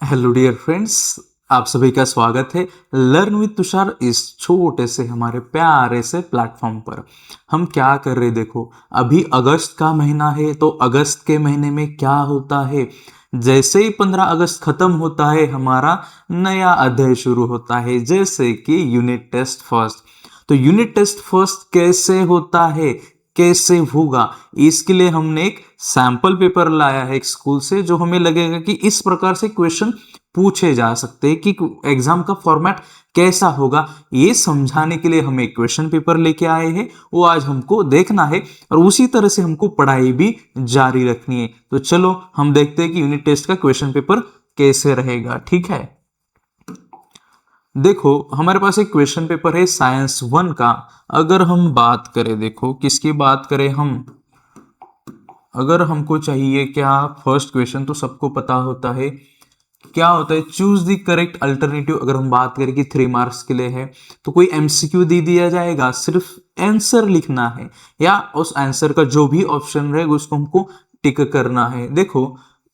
Hello dear friends, आप सभी का स्वागत है लर्न विद तुषार इस छोटे से हमारे प्यारे से प्लेटफॉर्म पर। हम क्या कर रहे देखो, अभी अगस्त का महीना है तो अगस्त के महीने में क्या होता है। जैसे ही 15 अगस्त खत्म होता है हमारा नया अध्याय शुरू होता है, जैसे कि यूनिट टेस्ट फर्स्ट। तो यूनिट टेस्ट फर्स्ट कैसे होता है, कैसे होगा, इसके लिए हमने एक सैंपल पेपर लाया है एक स्कूल से, जो हमें लगेगा कि इस प्रकार से क्वेश्चन पूछे जा सकते हैं कि एग्जाम का फॉर्मेट कैसा होगा। ये समझाने के लिए हम एक क्वेश्चन पेपर लेके आए हैं, वो आज हमको देखना है और उसी तरह से हमको पढ़ाई भी जारी रखनी है। तो चलो हम देखते हैं कि यूनिट टेस्ट का क्वेश्चन पेपर कैसे रहेगा। ठीक है, देखो हमारे पास एक क्वेश्चन पेपर है साइंस 1 का। अगर हम बात करें, देखो किसकी बात करें हम, अगर हमको चाहिए क्या, फर्स्ट क्वेश्चन तो सबको पता होता है क्या होता है, चूज द करेक्ट अल्टरनेटिव। अगर हम बात करें कि 3 मार्क्स के लिए है तो कोई एमसीक्यू दे दिया जाएगा, सिर्फ आंसर लिखना है या उस आंसर का जो भी ऑप्शन रहेगा उसको हमको टिक करना है। देखो,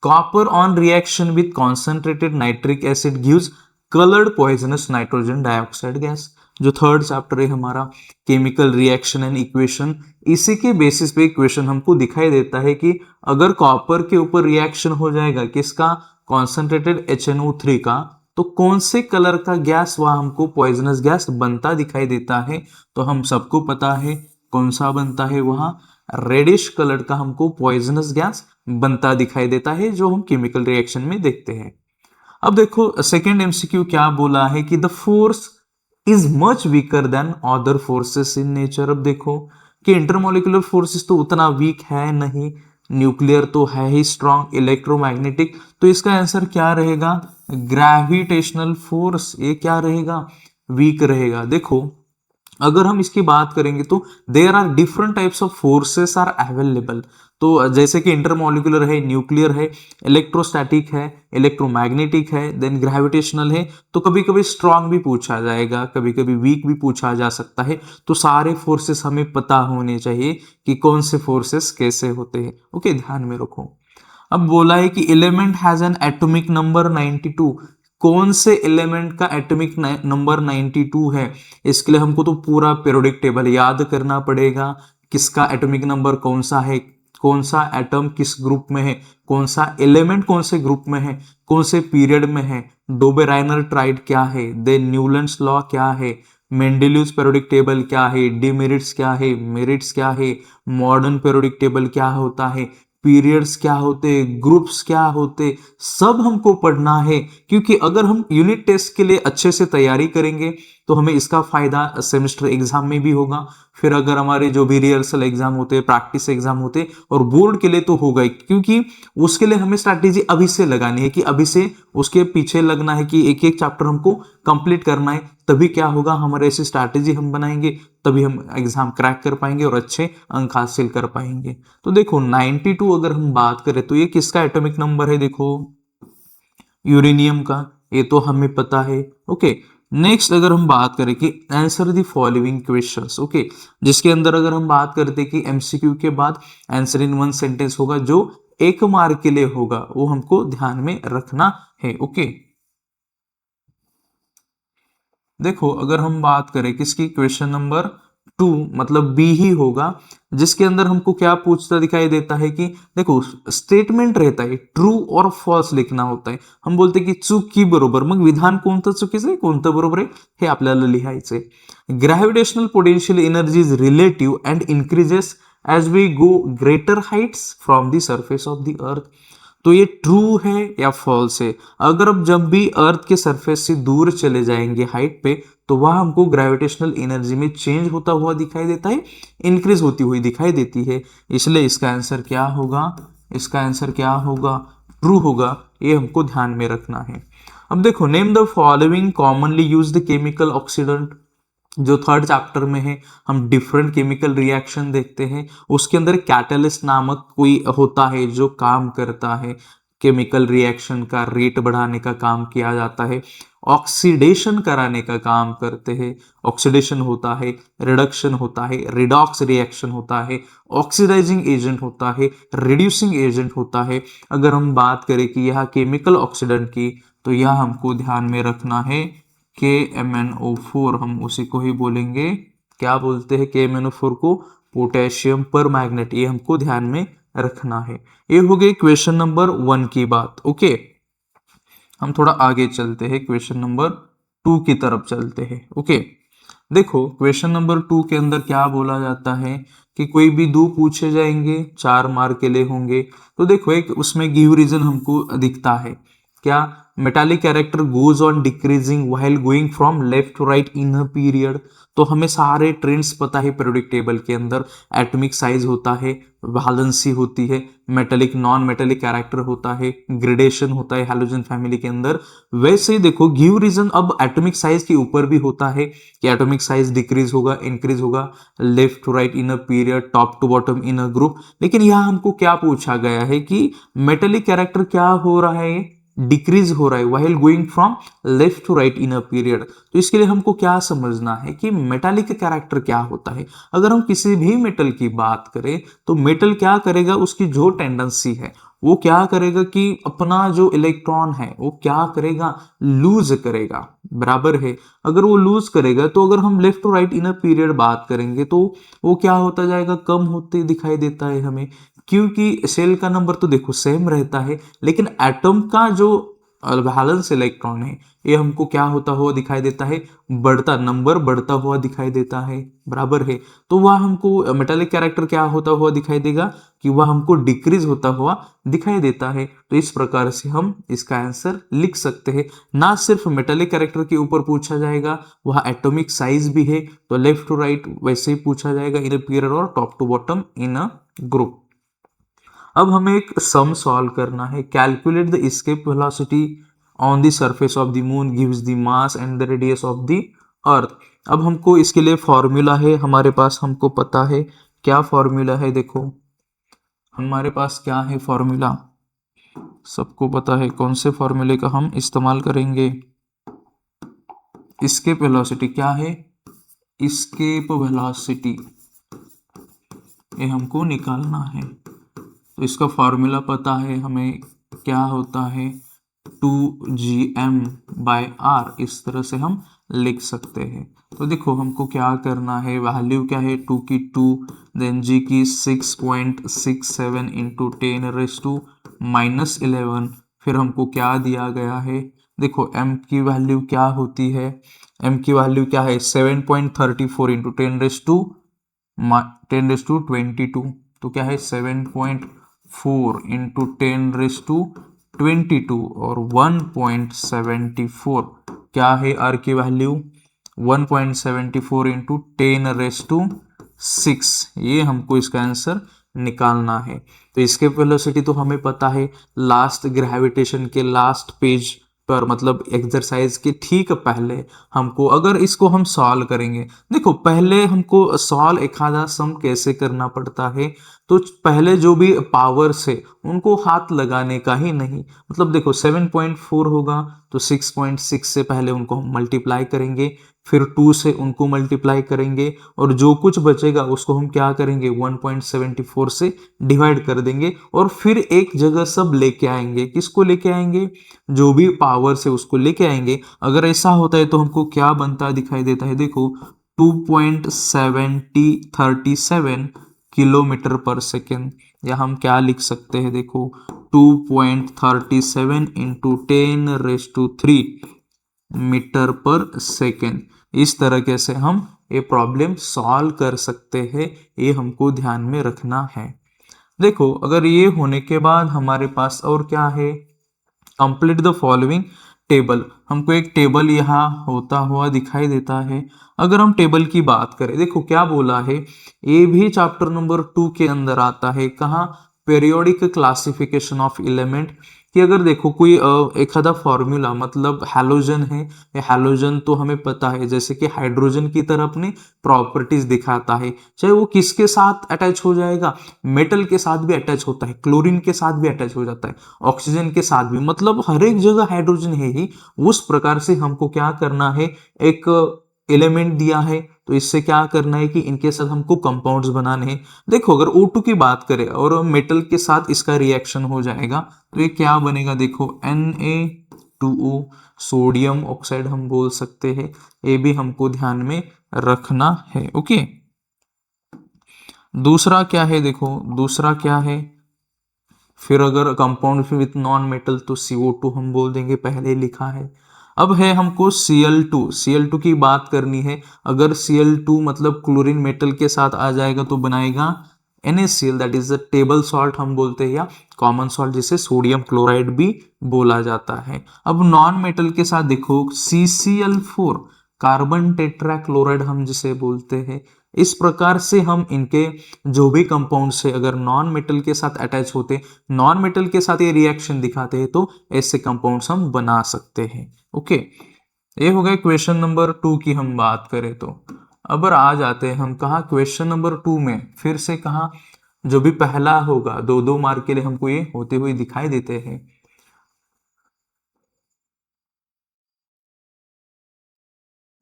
copper on reaction with concentrated nitric acid gives coloured poisonous nitrogen dioxide gas. जो थर्ड चैप्टर है हमारा, केमिकल रिएक्शन एंड इक्वेशन, इसी के बेसिस पे इक्वेशन हमको दिखाई देता है कि अगर कॉपर के ऊपर रिएक्शन हो जाएगा किसका, कॉन्सेंट्रेटेड HNO3 का, तो कौन से कलर का गैस वह हमको पॉइजनस गैस बनता दिखाई देता है। तो हम सबको पता है कौन सा बनता है, वहां रेडिश कलर का हमको पॉइजनस गैस बनता दिखाई देता है, जो हम केमिकल रिएक्शन में देखते हैं। अब देखो सेकेंड एमसीक्यू क्या बोला है कि the force is much weaker then other forces in nature. अब देखो कि इंटरमोलिकुलर फोर्सेस तो उतना वीक है नहीं, न्यूक्लियर तो है ही स्ट्रॉन्ग, इलेक्ट्रोमैग्नेटिक, तो इसका आंसर क्या रहेगा, ग्रेविटेशनल फोर्स। ये क्या रहेगा, वीक रहेगा। देखो अगर हम इसकी बात करेंगे तो there are different types of forces are available. तो जैसे कि इंटरमोलिकुलर है, न्यूक्लियर है, इलेक्ट्रोस्टैटिक है, इलेक्ट्रोमैग्नेटिक है, देन ग्रेविटेशनल है। तो कभी कभी स्ट्रांग भी पूछा जाएगा, कभी कभी वीक भी पूछा जा सकता है। तो सारे फोर्सेस हमें पता होने चाहिए कि कौन से फोर्सेस कैसे होते हैं। ओके, ध्यान में रखो। अब बोला है कि element has an atomic number 92। कौन से एलिमेंट का एटॉमिक नंबर 92 है, इसके लिए हमको तो पूरा पीरियोडिक टेबल याद करना पड़ेगा। किसका एटॉमिक नंबर कौन सा है, कौन सा एटम किस ग्रुप में है, कौन सा एलिमेंट कौन से ग्रुप में है, कौन से पीरियड में है, डोबेराइनर ट्राइड क्या है, दे न्यूलैंड्स लॉ क्या है, मेंडेलियस पीरियोडिक टेबल क्या है, डिमेरिट्स क्या है, मेरिट्स क्या है, मॉडर्न पीरियोडिक टेबल क्या होता है, पीरियड्स क्या होते, ग्रुप्स क्या होते, सब हमको पढ़ना है। क्योंकि अगर हम यूनिट टेस्ट के लिए अच्छे से तैयारी करेंगे तो हमें इसका फायदा सेमेस्टर एग्जाम में भी होगा। फिर अगर हमारे जो भी रिहर्सल एग्जाम होते, प्रैक्टिस एग्जाम होते, और बोर्ड के लिए तो होगा ही, क्योंकि उसके लिए हमें स्ट्रैटेजी अभी से लगानी है कि अभी से उसके पीछे लगना है कि एक एक चैप्टर हमको कंप्लीट करना है। तभी क्या होगा, हमारे ऐसी स्ट्रैटेजी हम बनाएंगे, तभी हम एग्जाम क्रैक कर पाएंगे और अच्छे अंक हासिल कर पाएंगे। तो देखो 92 अगर हम बात करें तो ये किसका एटॉमिक नंबर है, देखो यूरेनियम का, ये तो हमें पता है। ओके, नेक्स्ट अगर हम बात करें कि answer the following questions, okay, जिसके अंदर अगर हम बात करते कि एमसीक्यू के बाद आंसर इन वन सेंटेंस होगा, जो 1 मार्क के लिए होगा, वो हमको ध्यान में रखना है। ओके, देखो अगर हम बात करें किसकी, क्वेश्चन नंबर 2, मतलब बी ही होगा, जिसके अंदर हमको क्या पूछता दिखाई देता है कि देखो स्टेटमेंट रहता है, ट्रू और फॉल्स लिखना होता है। हम बोलते की चूक बरोबर, मग विधान कोणतं चुकीचं आहे कोणतं बरोबर आहे हे आपल्याला लिहायचंय। Gravitational potential energy is relative and increases as we go greater heights from the surface of the earth. तो ये ट्रू है या फॉल्स है। अगर अब जब भी अर्थ के सरफेस से दूर चले जाएंगे हाइट पे, तो वह हमको ग्रेविटेशनल एनर्जी में चेंज होता हुआ दिखाई देता है, इंक्रीज होती हुई दिखाई देती है। इसलिए इसका आंसर क्या होगा, इसका आंसर क्या होगा, ट्रू होगा। ये हमको ध्यान में रखना है। अब देखो, name the following commonly used chemical oxidant. जो थर्ड चैप्टर में है, हम डिफरेंट केमिकल रिएक्शन देखते हैं, उसके अंदर कैटलिस्ट नामक कोई होता है जो काम करता है, केमिकल रिएक्शन का रेट बढ़ाने का काम किया जाता है, ऑक्सीडेशन कराने का काम करते हैं। ऑक्सीडेशन होता है, रिडक्शन होता है, रिडॉक्स रिएक्शन होता है, ऑक्सीडाइजिंग एजेंट होता है, रिड्यूसिंग एजेंट होता है। अगर हम बात करें कि यह केमिकल ऑक्सीडेंट की, तो यह हमको ध्यान में रखना है। KMnO4 हम उसी को ही बोलेंगे, क्या बोलते हैं KMnO4 को, पोटेशियम पर मैग्नेट। ये हमको ध्यान में रखना है। ये हो गई क्वेश्चन नंबर 1 की बात। ओके, हम थोड़ा आगे चलते हैं, क्वेश्चन नंबर 2 की तरफ चलते हैं। ओके, देखो क्वेश्चन नंबर 2 के अंदर क्या बोला जाता है कि कोई भी दो पूछे जाएंगे, 4 मार्क के लिए होंगे। तो देखो एक उसमें गिव रीजन हमको दिखता है, क्या, metallic character goes on decreasing while going from left to right in a period. तो हमें सारे ट्रेंड्स पता है पीरियोडिक टेबल के अंदर, एटॉमिक साइज होता है, वैलेंसी होती है, मेटालिक नॉन मेटालिक कैरेक्टर होता है, ग्रेडेशन होता है हैलोजन फैमिली के अंदर। वैसे ही देखो गिव रीजन अब एटॉमिक साइज के ऊपर भी होता है कि एटॉमिक साइज डिक्रीज होगा, इंक्रीज होगा, left to right in a period, top to bottom in a group. लेकिन यहां हमको क्या पूछा गया है कि मेटालिक कैरेक्टर क्या हो रहा है, डिक्रीज हो रहा है while going from left to right in a period. तो इसके लिए हमको क्या समझना है कि मेटालिक कैरेक्टर क्या होता है। अगर हम किसी भी मेटल की बात करें तो मेटल क्या करेगा, उसकी जो टेंडेंसी है वो क्या करेगा कि अपना जो इलेक्ट्रॉन है वो क्या करेगा, लूज करेगा, बराबर है। अगर वो लूज करेगा तो अगर हम left to right in a period बात करेंगे तो वो क्या होता जाएगा, कम होते दिखाई देता है हमें, क्योंकि सेल का नंबर तो देखो सेम रहता है, लेकिन एटम का जो वैलेंस इलेक्ट्रॉन है ये हमको क्या होता हुआ दिखाई देता है, बढ़ता, नंबर बढ़ता हुआ दिखाई देता है, बराबर है। तो वह हमको मेटालिक कैरेक्टर क्या होता हुआ दिखाई देगा कि वह हमको डिक्रीज होता हुआ दिखाई देता है। तो इस प्रकार से हम इसका आंसर लिख सकते हैं। ना सिर्फ मेटालिक कैरेक्टर के ऊपर पूछा जाएगा, वह एटॉमिक साइज भी है, तो लेफ्ट टू राइट वैसे ही पूछा जाएगा इन अ पीरियड और top to bottom in a group. अब हमें एक सम सॉल्व करना है। Calculate the escape velocity on the surface of the moon gives the mass and the radius of the earth. अब हमको इसके लिए फॉर्मूला है हमारे पास, हमको पता है क्या फॉर्मूला है। देखो हमारे पास क्या है फॉर्मूला, सबको पता है कौन से फॉर्मूले का हम इस्तेमाल करेंगे। एस्केप वेलोसिटी क्या है, एस्केप वेलोसिटी ये हमको निकालना है। तो इसका फॉर्मूला पता है हमें, क्या होता है 2gm/r, इस तरह से हम लिख सकते हैं। तो देखो हमको क्या करना है, वैल्यू क्या है 2 की 2, देन g की 6.67 इंटू 10⁻⁻11। फिर हमको क्या दिया गया है, देखो m की वैल्यू क्या होती है, m की वैल्यू क्या है 7.34 इंटू 10⁻22। तो क्या है 7.4 इंटू 10⁻22 और 1.74 क्या है r की वैल्यू 1.74 इंटू 10⁻6। ये हमको इसका आंसर निकालना है। तो इसके वेलोसिटी तो हमें पता है, लास्ट ग्रेविटेशन के लास्ट पेज पर, मतलब एक्सरसाइज के ठीक पहले हमको, अगर इसको हम सॉल्व करेंगे, देखो पहले हमको सॉल्व एक आधा सम कैसे करना पड़ता है, तो पहले जो भी पावर्स है उनको हाथ लगाने का ही नहीं, मतलब देखो 7.4 होगा तो 6.6 से पहले उनको हम मल्टीप्लाई करेंगे, फिर 2 से उनको मल्टीप्लाई करेंगे, और जो कुछ बचेगा उसको हम क्या करेंगे 1.74 से डिवाइड कर देंगे, और फिर एक जगह सब लेके आएंगे। किसको लेके आएंगे, जो भी पावर से उसको लेके आएंगे। अगर ऐसा होता है तो हमको क्या बनता दिखाई देता है, देखो 2.37 किलोमीटर पर सेकेंड, या हम क्या लिख सकते हैं, देखो 2.37 इंटू 10⁻³ मीटर पर सेकेंड। इस तरीके से हम ये प्रॉब्लम सॉल्व कर सकते हैं, ये हमको ध्यान में रखना है। देखो अगर ये होने के बाद हमारे पास और क्या है, कंप्लीट द फॉलोइंग टेबल। हमको एक टेबल यहाँ होता हुआ दिखाई देता है। अगर हम टेबल की बात करें, देखो क्या बोला है, ये भी चैप्टर नंबर 2 के अंदर आता है, कहाँ, पीरियोडिक क्लासिफिकेशन ऑफ एलिमेंट। कि अगर देखो कोई एक आधा फॉर्मूला, मतलब हैलोजन है, ये हैलोजन तो हमें पता है जैसे कि हाइड्रोजन की तरह अपनी प्रॉपर्टीज दिखाता है, चाहे वो किसके साथ अटैच हो जाएगा, मेटल के साथ भी अटैच होता है, क्लोरीन के साथ भी अटैच हो जाता है, ऑक्सीजन के साथ भी, मतलब हर एक जगह हाइड्रोजन है ही। उस प्रकार से हमको क्या करना है, एक एलिमेंट दिया है तो इससे क्या करना है कि इनके साथ हमको कंपाउंड्स बनाने हैं। देखो अगर O2 की बात करें और मेटल के साथ इसका रिएक्शन हो जाएगा तो ये क्या बनेगा, देखो Na 2O, सोडियम ऑक्साइड हम बोल सकते हैं, ये भी हमको ध्यान में रखना है। ओके, दूसरा क्या है, देखो दूसरा क्या है, फिर अगर कंपाउंड विथ नॉन मेटल तो CO2 हम बोल देंगे, पहले लिखा है। अब है हमको Cl2 की बात करनी है। अगर Cl2 मतलब क्लोरीन मेटल के साथ आ जाएगा तो बनाएगा NaCl, that is the table salt हम बोलते हैं, या कॉमन सॉल्ट जिसे सोडियम क्लोराइड भी बोला जाता है। अब नॉन मेटल के साथ देखो CCl4, कार्बन टेट्राक्लोराइड हम जिसे बोलते हैं। इस प्रकार से हम इनके जो भी कंपाउंड से अगर नॉन मेटल के साथ अटैच होते, नॉन मेटल के साथ ये रिएक्शन दिखाते हैं, तो ऐसे कंपाउंड्स हम बना सकते हैं। ओके, ये हो गया क्वेश्चन नंबर 2 की हम बात करें तो। अब आ जाते हैं हम कहा क्वेश्चन नंबर 2 में, फिर से कहा जो भी पहला होगा 2-2 मार्क के लिए हमको ये होते हुए दिखाई देते हैं।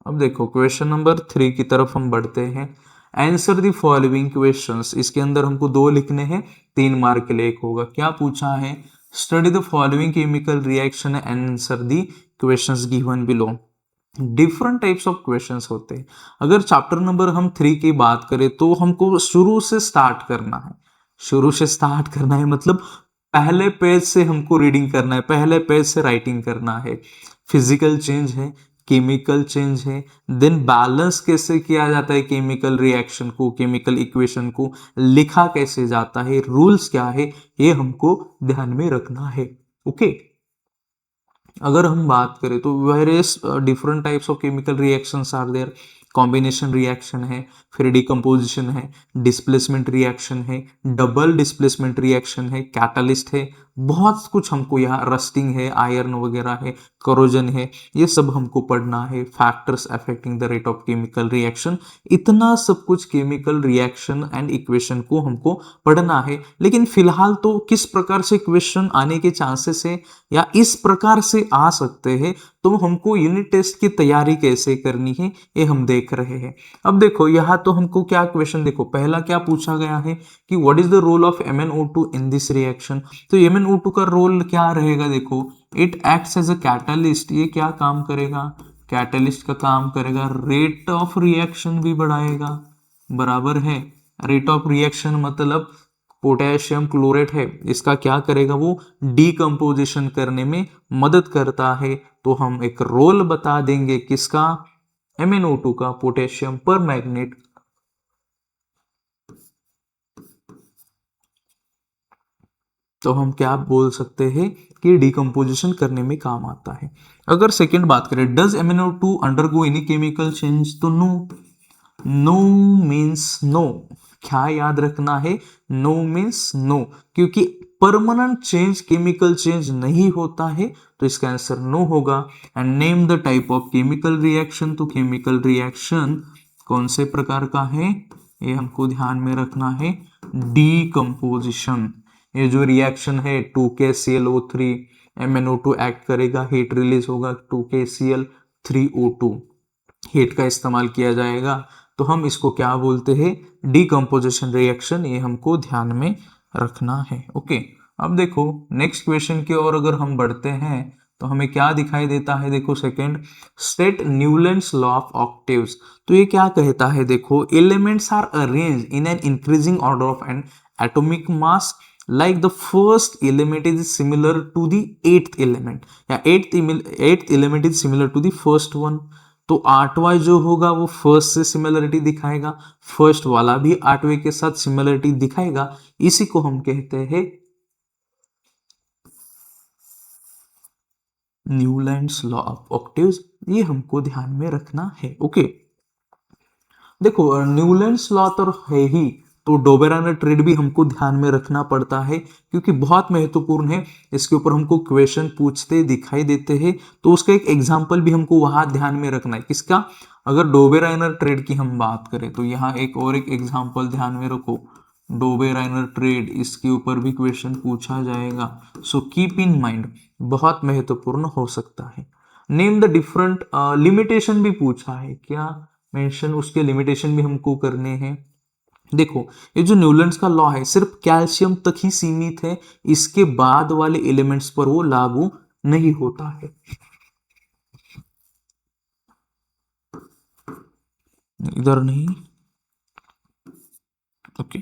अब देखो क्वेश्चन नंबर 3 की तरफ हम बढ़ते हैं। आंसर द फॉलोइंग क्वेश्चंस, इसके अंदर हमको 2 लिखने हैं, 3 मार्क के लिए एक होगा। क्या पूछा है, study the following chemical reaction and answer the questions given below. Different types of questions होते हैं। अगर चैप्टर नंबर हम 3 की बात करें तो हमको शुरू से स्टार्ट करना है। शुरू से स्टार्ट करना है मतलब पहले पेज से हमको रीडिंग करना है, पहले पेज से राइटिंग करना है। फिजिकल चेंज है, केमिकल चेंज है, देन बैलेंस कैसे किया जाता है केमिकल रिएक्शन को, केमिकल इक्वेशन को लिखा कैसे जाता है, रूल्स क्या है, ये हमको ध्यान में रखना है। ओके, अगर हम बात करें तो various different types of chemical reactions are there. Combination reaction है, फिर डिकम्पोजिशन है, डिस्प्लेसमेंट रिएक्शन है, डबल डिस्प्लेसमेंट रिएक्शन है, कैटलिस्ट है, बहुत कुछ हमको यहाँ, रस्टिंग है, आयरन वगैरह है, करोजन है, ये सब हमको पढ़ना है। Factors affecting the rate of chemical reaction, इतना सब कुछ केमिकल रिएक्शन एंड इक्वेशन को हमको पढ़ना है। लेकिन फिलहाल तो किस प्रकार से क्वेश्चन आने के चांसेस है या इस प्रकार से आ सकते हैं, तो हमको यूनिट टेस्ट की तैयारी कैसे करनी है ये हम देख रहे हैं। अब देखो यहाँ तो हमको क्या क्वेश्चन, देखो पहला क्या पूछा गया है कि what is the role of MnO2 in this reaction. तो MnO2 का रोल क्या रहेगा, देखो it acts as a catalyst, ये क्या काम करेगा, कैटलिस्ट का काम करेगा, रेट ऑफ रिएक्शन भी बढ़ाएगा, बराबर है। रेट ऑफ रिएक्शन मतलब पोटेशियम क्लोरेट है, इसका क्या करेगा, वो डीकंपोजिशन करने में मदद करता है। तो हम एक रोल बता देंगे किसका, MnO2 का, पोटेशियम पर मैग्नेट। तो हम क्या बोल सकते हैं कि डीकंपोजिशन करने में काम आता है। अगर सेकंड बात करें, does MnO2 undergo any chemical change, तो नो। नो मीन्स नो, क्या याद रखना है, नो मीन्स नो, क्योंकि परमानेंट चेंज, केमिकल चेंज नहीं होता है, तो इसका आंसर नो होगा। And name the type of chemical reaction, तो केमिकल रिएक्शन कौन से प्रकार का है, ये हमको ध्यान में रखना है, डीकंपोजिशन। ये जो रिएक्शन है 2KClO3, MnO2 एक्ट करेगा, हीट रिलीज होगा 2KCl3O2, हीट का इस्तेमाल किया जाएगा, तो हम इसको क्या बोलते हैं, डीकंपोजिशन रिएक्शन, ये हमको ध्यान में रखना है। ओके, अब देखो नेक्स्ट क्वेश्चन की ओर अगर हम बढ़ते हैं तो हमें क्या दिखाई देता है, देखो second, state Newlands law of octaves. तो ये क्या कहता है, देखो elements are arranged in an increasing order of an atomic mass, like the first element is similar to the eighth element, या eighth element is similar to the first one। तो आठवां जो होगा वो फर्स्ट से सिमिलरिटी दिखाएगा, first वाला भी आठवें के साथ सिमिलरिटी दिखाएगा, इसी को हम कहते हैं न्यूलैंड्स लॉ ऑफ ऑक्टेव्स, ये हमको ध्यान में रखना है। ओके, देखो न्यूलैंड्स लॉ तो है ही, तो डोबेरानर ट्रेड भी हमको ध्यान में रखना पड़ता है क्योंकि बहुत महत्वपूर्ण है, इसके ऊपर हमको क्वेश्चन पूछते दिखाई देते हैं, तो उसका एक एग्जांपल भी हमको वहां ध्यान में रखना है, किसका, अगर डोबेरानर ट्रेड की हम बात करें तो यहाँ एक और एक एग्जाम्पल ध्यान में रखो, डोबेरानर ट्रेड, इसके ऊपर भी क्वेश्चन पूछा जाएगा, सो कीप इन माइंड, बहुत महत्वपूर्ण हो सकता है। नेम द डिफरेंट, लिमिटेशन भी पूछा है, क्या मेंशन, उसके लिमिटेशन भी हमको करने हैं। देखो ये जो न्यूलैंड्स का लॉ है सिर्फ कैल्शियम तक ही सीमित है, इसके बाद वाले एलिमेंट्स पर वो लागू नहीं होता है। इधर नहीं, ओके।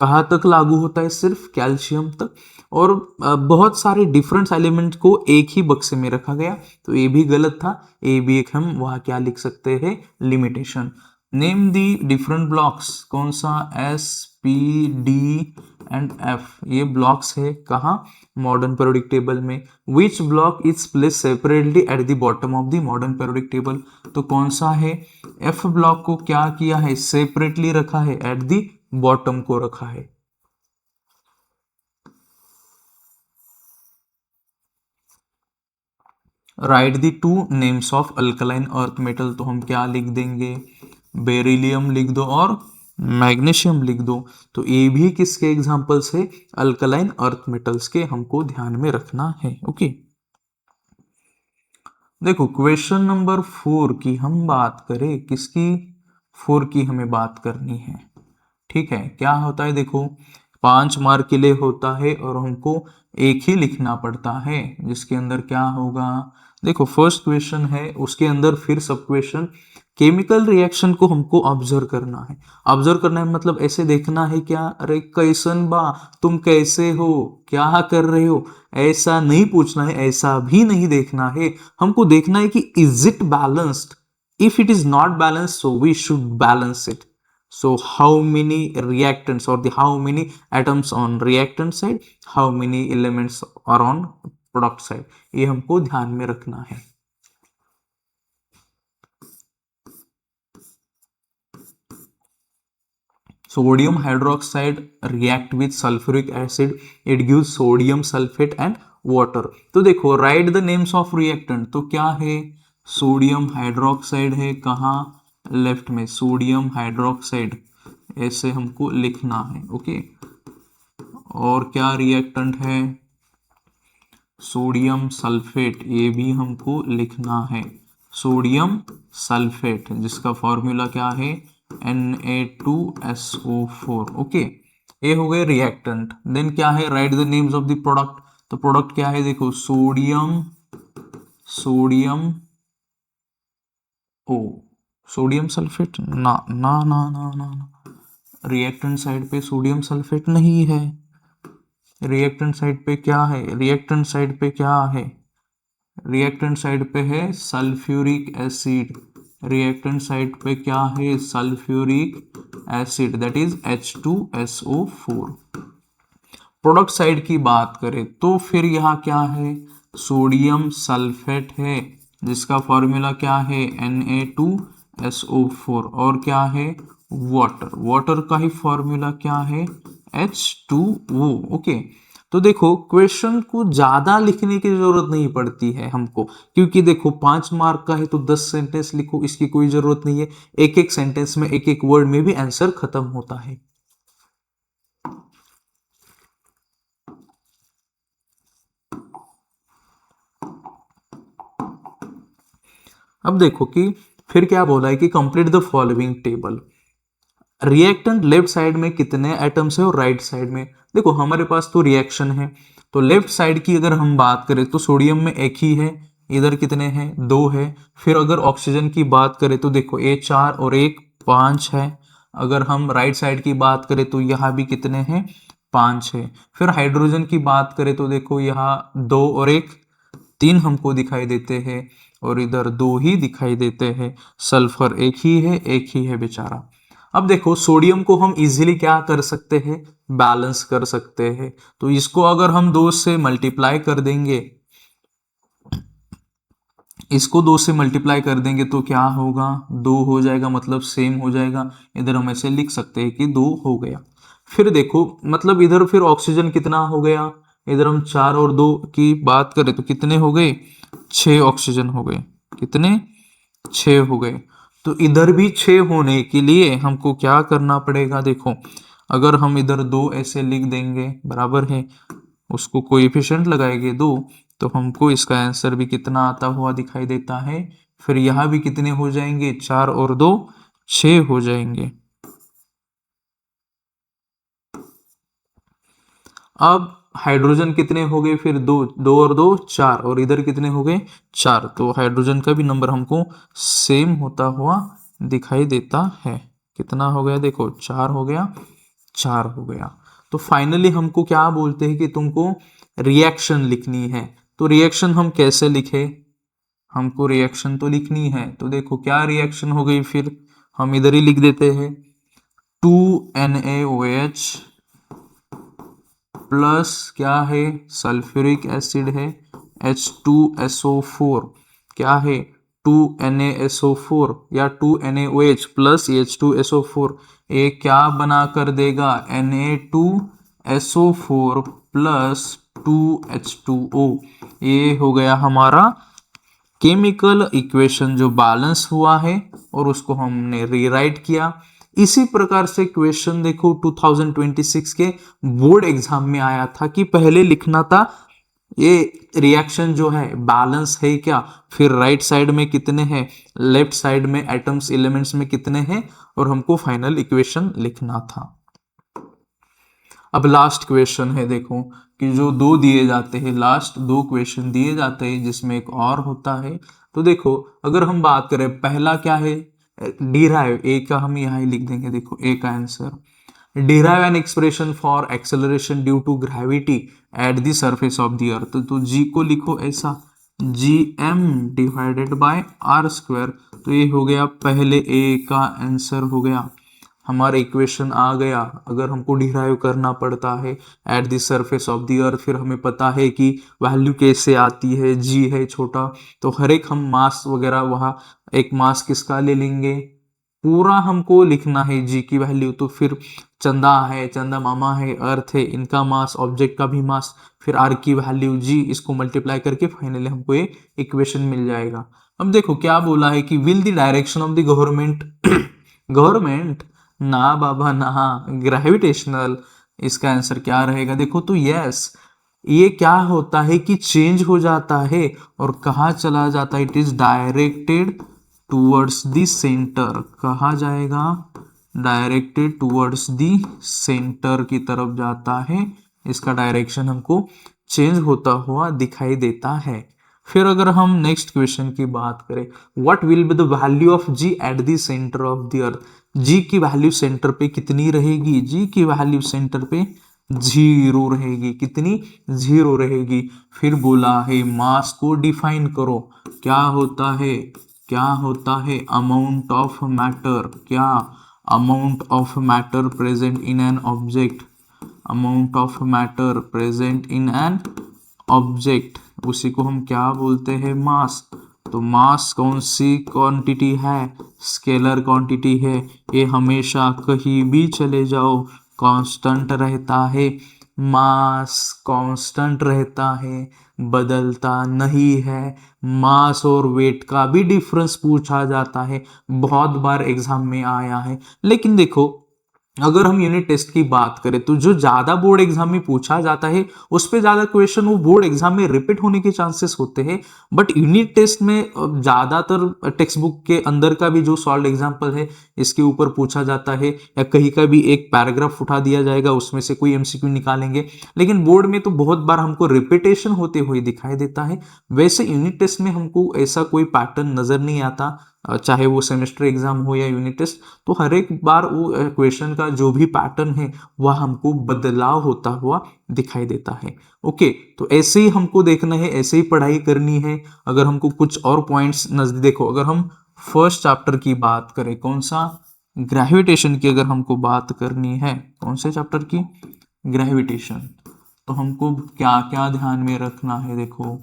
कहाँ तक लागू होता है? सिर्फ कैल्शियम तक। और बहुत सारे डिफरेंट एलिमेंट को एक ही बक्से में रखा गया, तो ये भी गलत था। ये भी एक हम वहाँ क्या लिख सकते हैं? Limitation. Name the different blocks. कौन सा? S, P, D and F, ये ब्लॉक्स है कहाँ? मॉडर्न पीरियोडिक टेबल में। Which block is place separately at the bottom of the modern periodic table? तो कौन सा है? एफ ब्लॉक को क्या किया है? सेपरेटली रखा है, एट द बॉटम को रखा है। Right the two names of alkaline earth metal, तो हम क्या लिख देंगे? बेरिलियम लिख दो और मैग्नीशियम लिख दो। तो ये भी किसके एग्जांपल्स है? अल्कलाइन अर्थ मेटल्स के, हमको ध्यान में रखना है। ओके, देखो क्वेश्चन नंबर 4 की हम बात करें, किसकी? 4 की हमें बात करनी है। ठीक है, क्या होता है? देखो 5 मार्क के लिए होता है और हमको एक ही लिखना पड़ता है, जिसके अंदर क्या होगा? देखो फर्स्ट क्वेश्चन है, उसके अंदर फिर सब क्वेश्चन। केमिकल रिएक्शन को हमको ऑब्जर्व करना है। ऑब्जर्व करना है मतलब ऐसे देखना है क्या? अरे कैसन बा, तुम कैसे हो, क्या कर रहे हो, ऐसा नहीं पूछना है, ऐसा भी नहीं देखना है। हमको देखना है कि is it balanced. If it is not balanced, so we should balance it. So how many reactants or the how many atoms on reactant side, how many elements are on product side, ये हमको ध्यान में रखना है। Sodium hydroxide react with sulfuric acid, it gives sodium sulfate and water। तो देखो write the names of reactant, तो क्या है? सोडियम हाइड्रोक्साइड है, कहाँ? लेफ्ट में सोडियम हाइड्रोक्साइड, ऐसे हमको लिखना है। ओके, और क्या रिएक्टेंट है? सोडियम सल्फेट, ये भी हमको लिखना है। सोडियम सल्फेट जिसका फॉर्मूला क्या है? Na2SO4। ओके, ये हो गए रिएक्टेंट। देन क्या है? Right the names of the product. तो प्रोडक्ट क्या है? देखो सोडियम, सोडियम ओ, सोडियम सल्फेट ना ना ना ना ना ना, रिएक्टेंट साइड पे सोडियम सल्फेट नहीं है। रिएक्टेंट साइड पे क्या है? रिएक्टेंट साइड पे क्या है? रिएक्टेंट साइड पे है सल्फ्यूरिक एसिड। रिएक्टेंट साइड पे क्या है? Sulphuric acid, that is H2SO4। Product side की बात करें तो फिर यहाँ क्या है? सोडियम सल्फेट है, जिसका फॉर्मूला क्या है? Na2SO4। और क्या है? वाटर, वाटर का ही फॉर्मूला क्या है? H2O। ओके, तो देखो क्वेश्चन को ज्यादा लिखने की जरूरत नहीं पड़ती है हमको, क्योंकि देखो 5 मार्क का है तो 10 सेंटेंस लिखो, इसकी कोई जरूरत नहीं है। एक एक सेंटेंस में एक एक वर्ड में भी आंसर खत्म होता है। अब देखो कि फिर क्या बोला है कि complete the following table. Reactant left side में कितने एटम्स है और राइट साइड में? देखो हमारे पास तो रिएक्शन है, तो लेफ्ट साइड की अगर हम बात करें तो सोडियम में एक ही है, इधर कितने हैं? 2 है। फिर अगर ऑक्सीजन की बात करें तो देखो ये 4 और एक 5 है। अगर हम राइट साइड की बात करें तो यहाँ भी कितने हैं? 5 है। फिर हाइड्रोजन की बात करें तो देखो यहाँ 2 और एक 3 हमको दिखाई देते हैं, और इधर 2 ही दिखाई देते हैं। सल्फर एक ही है बेचारा। अब देखो सोडियम को हम इजीली क्या कर सकते हैं? बैलेंस कर सकते हैं। तो इसको अगर हम 2 से मल्टीप्लाई कर देंगे, इसको 2 से मल्टीप्लाई कर देंगे तो क्या होगा? 2 हो जाएगा, मतलब सेम हो जाएगा। इधर हम ऐसे लिख सकते हैं कि 2 हो गया। फिर देखो मतलब इधर फिर ऑक्सीजन कितना हो गया? इधर हम 4 और 2 की बात करें तो कितने हो गए? 6 ऑक्सीजन हो गए। कितने? 6 हो गए। तो इधर भी 6 होने के लिए हमको क्या करना पड़ेगा? देखो अगर हम इधर 2 ऐसे लिख देंगे बराबर है, उसको कोएफिशिएंट लगाएंगे 2, तो हमको इसका आंसर भी कितना आता हुआ दिखाई देता है। फिर यहाँ भी कितने हो जाएंगे? 4 और 2 6 हो जाएंगे। अब हाइड्रोजन कितने हो गए फिर? दो, दो और दो चार, और इधर कितने हो गए? चार। तो हाइड्रोजन का भी नंबर हमको सेम होता हुआ दिखाई देता है। कितना हो गया? देखो, चार हो गया, चार हो गया। तो फाइनली हमको क्या बोलते हैं कि तुमको रिएक्शन लिखनी है। तो रिएक्शन हम कैसे लिखे? हमको रिएक्शन तो लिखनी है, तो देखो क्या रिएक्शन हो गई फिर, हम इधर ही लिख देते हैं। 2NaOH प्लस क्या है? सल्फ्यूरिक एसिड है, H2SO4 क्या है? 2NaSO4 या 2NaOH प्लस H2SO4, ये क्या बना कर देगा? Na2SO4 plus 2H2O। ये हो गया हमारा केमिकल इक्वेशन जो बैलेंस हुआ है, और उसको हमने रीराइट किया। इसी प्रकार से क्वेश्चन देखो 2026 के बोर्ड एग्जाम में आया था कि पहले लिखना था ये रिएक्शन जो है बैलेंस है क्या, फिर राइट साइड में कितने हैं, लेफ्ट साइड में एटम्स एलिमेंट्स में कितने हैं, और हमको फाइनल इक्वेशन लिखना था। अब लास्ट क्वेश्चन है, देखो कि जो दो दिए जाते हैं, लास्ट दो क्वेश्चन दिए जाते हैं जिसमें एक और होता है। तो देखो अगर हम बात करें, पहला क्या है? डिराइव, ए का हम यहाँ ही लिख देंगे। देखो ए का answer, derive an expression for acceleration due to gravity at the surface of the earth. तो जी को लिखो ऐसा, GM डिवाइडेड बाय R²। तो ये हो गया पहले ए का आंसर हो गया, हमारा इक्वेशन आ गया। अगर हमको डिराइव करना पड़ता है at the surface of the अर्थ, फिर हमें पता है कि वैल्यू कैसे आती है, जी है छोटा, तो हर एक हम मास वगैरह वहाँ एक मास किसका ले लेंगे, पूरा हमको लिखना है जी की वैल्यू। तो फिर चंदा है, चंदा मामा है, अर्थ है, इनका मास, ऑब्जेक्ट का भी मास, फिर आर की वैल्यू जी, इसको मल्टीप्लाई करके फाइनली हमको ये इक्वेशन मिल जाएगा। अब देखो क्या बोला है कि will the direction of the government government ना बाबा ना, ग्रेविटेशनल। इसका आंसर क्या रहेगा? देखो तो यस, ये क्या होता है कि चेंज हो जाता है और कहाँ चला जाता है? It is directed towards the centre. कहाँ जाएगा? डायरेक्टेड टूवर्ड्स द सेंटर की तरफ जाता है। इसका डायरेक्शन हमको चेंज होता हुआ दिखाई देता है। फिर अगर हम नेक्स्ट क्वेश्चन की बात करें, what will be the value of G at the centre of the earth? G की वैल्यू सेंटर पे कितनी रहेगी? जी की वैल्यू सेंटर पे 0 रहेगी। कितनी? 0 रहेगी। फिर बोला है मास को डिफाइन करो। क्या होता है? क्या होता है? Amount of matter. क्या? Amount of matter present in an object. Amount of matter present in an object, उसी को हम क्या बोलते हैं? मास। तो मास कौन सी क्वांटिटी है? स्केलर क्वांटिटी है। ये हमेशा कहीं भी चले जाओ कांस्टेंट रहता है। मास कांस्टेंट रहता है, बदलता नहीं है। मास और वेट का भी डिफरेंस पूछा जाता है, बहुत बार एग्जाम में आया है। लेकिन देखो अगर हम यूनिट टेस्ट की बात करें तो जो ज्यादा बोर्ड एग्जाम में पूछा जाता है उस पे ज्यादा क्वेश्चन वो बोर्ड एग्जाम में रिपीट होने के चांसेस होते हैं। बट यूनिट टेस्ट में ज्यादातर टेक्स्ट बुक के अंदर का भी जो सॉल्व एग्जाम्पल है इसके ऊपर पूछा जाता है, या कहीं का भी एक पैराग्राफ उठा दिया जाएगा, उसमें से कोई MCQ निकालेंगे। लेकिन बोर्ड में तो बहुत बार हमको रिपीटेशन होते हुए दिखाई देता है। वैसे यूनिट टेस्ट में हमको ऐसा कोई पैटर्न नजर नहीं आता, चाहे वो सेमेस्टर एग्जाम हो या यूनिट टेस्ट। तो हर एक बार वो क्वेश्चन का जो भी पैटर्न है वह हमको बदलाव होता हुआ दिखाई देता है। ओके, तो ऐसे ही हमको देखना है, ऐसे ही पढ़ाई करनी है। अगर हमको कुछ और पॉइंट्स नजदीक, देखो अगर हम फर्स्ट चैप्टर की बात करें, कौन सा? ग्रेविटेशन की अगर हमको बात करनी है, कौन से चैप्टर की? ग्रेविटेशन। तो हमको क्या क्या ध्यान में रखना है? देखो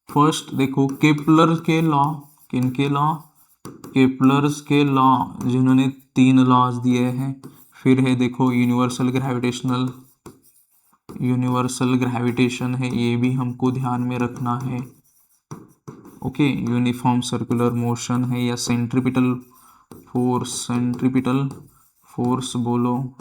फर्स्ट देखो केपलर के लॉ, किनके लॉ? केपलर्स के लॉ, जिन्होंने 3 लॉज दिए हैं। फिर है देखो यूनिवर्सल ग्रेविटेशन है, ये भी हमको ध्यान में रखना है। ओके, यूनिफॉर्म सर्कुलर मोशन है या सेंट्रीपिटल फोर्स बोलो।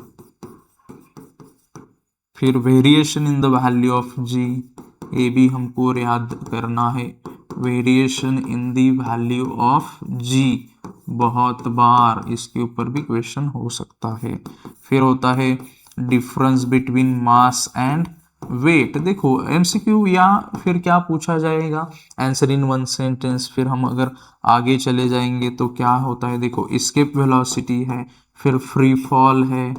फिर variation in the value of g, ये भी हमको याद करना है। Variation in the value of g, बहुत बार इसके ऊपर भी क्वेश्चन हो सकता है। फिर होता है difference between mass and weight. देखो एमसीक्यू या फिर क्या पूछा जाएगा, आंसर इन वन सेंटेंस। फिर हम अगर आगे चले जाएंगे तो क्या होता है, देखो एस्केप वेलोसिटी है, फिर फ्री फॉल है,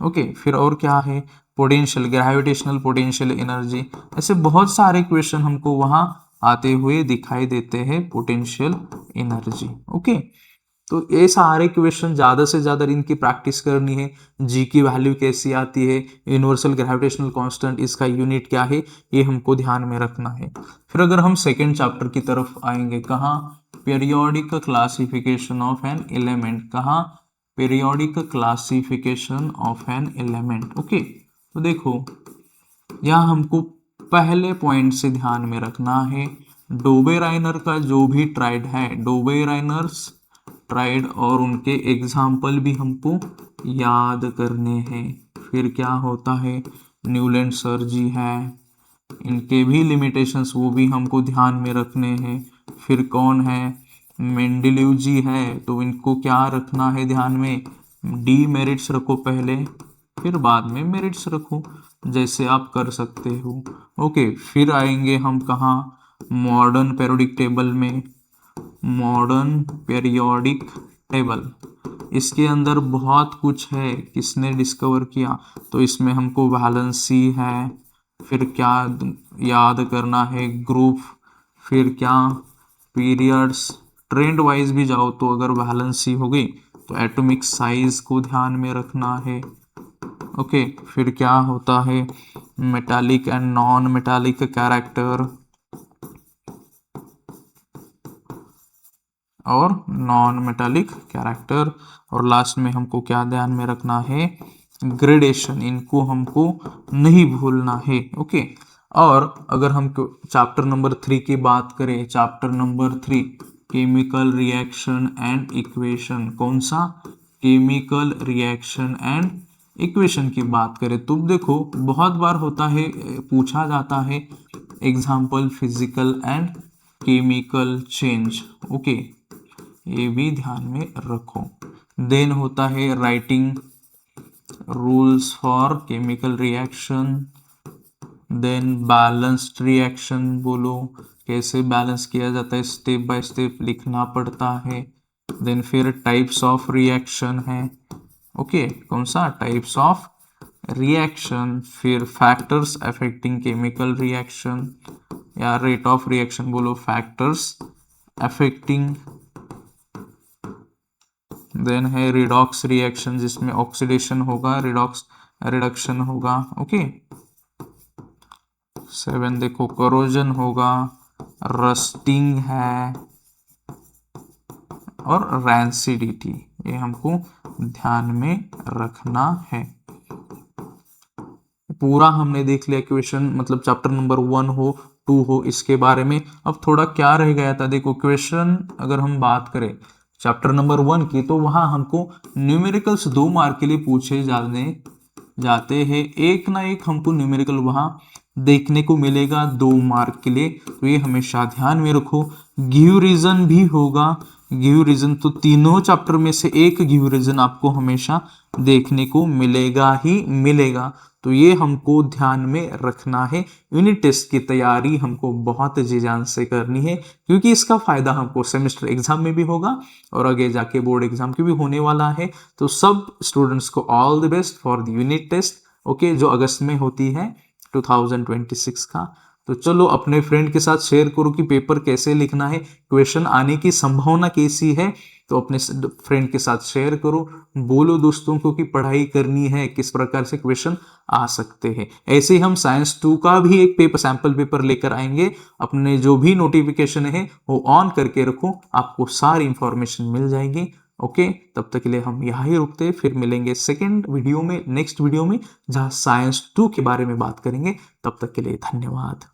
ओके, फिर और क्या है, पोटेंशियल, ग्रेविटेशनल पोटेंशियल एनर्जी। ऐसे बहुत सारे क्वेश्चन हमको वहां आते हुए दिखाई देते हैं, पोटेंशियल एनर्जी। ओके, तो ये सारे क्वेश्चन ज़्यादा से ज़्यादा इनकी प्रैक्टिस करनी है। जी की वैल्यू कैसी आती है, यूनिवर्सल ग्रेविटेशनल कांस्टेंट, इसका यूनिट क्या है, ये हमको ध्यान में रखना है। फिर अगर हम सेकेंड चैप्टर की तरफ आएंगे, कहाँ, periodic classification of an element, कहाँ, periodic classification of an element. Okay, तो देखो यहाँ हमको पहले पॉइंट से ध्यान में रखना है, डोबेराइनर का जो भी ट्राइड है, डोबेराइनर्स ट्राइड और उनके एग्जाम्पल भी हमको याद करने हैं। फिर क्या होता है, न्यूलैंड सर जी है, इनके भी लिमिटेशंस वो भी हमको ध्यान में रखने हैं। फिर कौन है, मेंडेलीव जी है, तो इनको क्या रखना है ध्यान में, डी मेरिट्स रखो पहले, फिर बाद में मेरिट्स रखो, जैसे आप कर सकते हो। ओके, फिर आएंगे हम कहाँ, मॉडर्न पेरियोडिक टेबल में, मॉडर्न पेरियोडिक टेबल। इसके अंदर बहुत कुछ है, किसने डिस्कवर किया, तो इसमें हमको वैलेंसी है, फिर क्या याद करना है, ग्रुप, फिर क्या, पीरियड्स, ट्रेंड वाइज भी जाओ तो अगर वैलेंसी हो गई तो एटॉमिक साइज को ध्यान में रखना है। ओके, फिर क्या होता है, metallic and non metallic character और नॉन मेटालिक कैरेक्टर, और लास्ट में हमको क्या ध्यान में रखना है, ग्रेडेशन, इनको हमको नहीं भूलना है। ओके, और अगर हम चैप्टर नंबर 3 की बात करें, chapter number 3 chemical reaction and equation, कौन सा, केमिकल रिएक्शन एंड इक्वेशन की बात करें तो देखो बहुत बार होता है, पूछा जाता है example physical and chemical change. Okay, ये भी ध्यान में रखो। देन होता है writing rules for chemical reaction, then balanced reaction, बोलो कैसे बैलेंस किया जाता है, स्टेप बाय स्टेप लिखना पड़ता है। देन फिर टाइप्स ऑफ रिएक्शन है, ओके, कौन सा, टाइप्स ऑफ रिएक्शन, फिर फैक्टर्स अफेक्टिंग केमिकल रिएक्शन या रेट ऑफ रिएक्शन, बोलो फैक्टर्स अफेक्टिंग। देन है रिडॉक्स रिएक्शन जिसमें ऑक्सीडेशन होगा, रिडॉक्स रिडक्शन होगा। ओके, 7 देखो करोजन होगा, रस्टिंग है और रैंसिडिटी, ये हमको ध्यान में रखना है। पूरा हमने देख लिया क्वेश्चन, मतलब चैप्टर नंबर 1 हो 2 हो इसके बारे में। अब थोड़ा क्या रह गया था, देखो क्वेश्चन अगर हम बात करें चैप्टर नंबर 1 की तो वहां हमको न्यूमेरिकल्स 2 मार्क के लिए पूछे जाते हैं, एक ना एक हमको न्यूमेरिकल वहां देखने को मिलेगा 2 मार्क के लिए, तो ये हमेशा ध्यान में रखो। गिव रीजन भी होगा, गिव रीजन तो तीनों चैप्टर में से एक गिव रीजन आपको हमेशा देखने को मिलेगा ही मिलेगा, तो ये हमको ध्यान में रखना है। यूनिट टेस्ट की तैयारी हमको बहुत जी जान से करनी है, क्योंकि इसका फायदा हमको सेमेस्टर एग्जाम में भी होगा और आगे जाके बोर्ड एग्जाम की भी होने वाला है। तो सब स्टूडेंट्स को all the best for the unit test, okay, जो अगस्त में होती है 2026 का। तो चलो अपने फ्रेंड के साथ शेयर करो कि पेपर कैसे लिखना है, क्वेश्चन आने की संभावना कैसी है, तो अपने फ्रेंड के साथ शेयर करो, बोलो दोस्तों को कि पढ़ाई करनी है, किस प्रकार से क्वेश्चन आ सकते हैं। ऐसे ही हम साइंस 2 का भी एक पेपर, सैंपल पेपर लेकर आएंगे। अपने जो भी नोटिफिकेशन है वो ऑन करके रखो, आपको सारी इंफॉर्मेशन मिल जाएगी। ओके, तब तक के लिए हम यहाँ ही रुकते हैं, फिर मिलेंगे सेकेंड वीडियो में, नेक्स्ट वीडियो में, जहाँ साइंस 2 के बारे में बात करेंगे। तब तक के लिए धन्यवाद।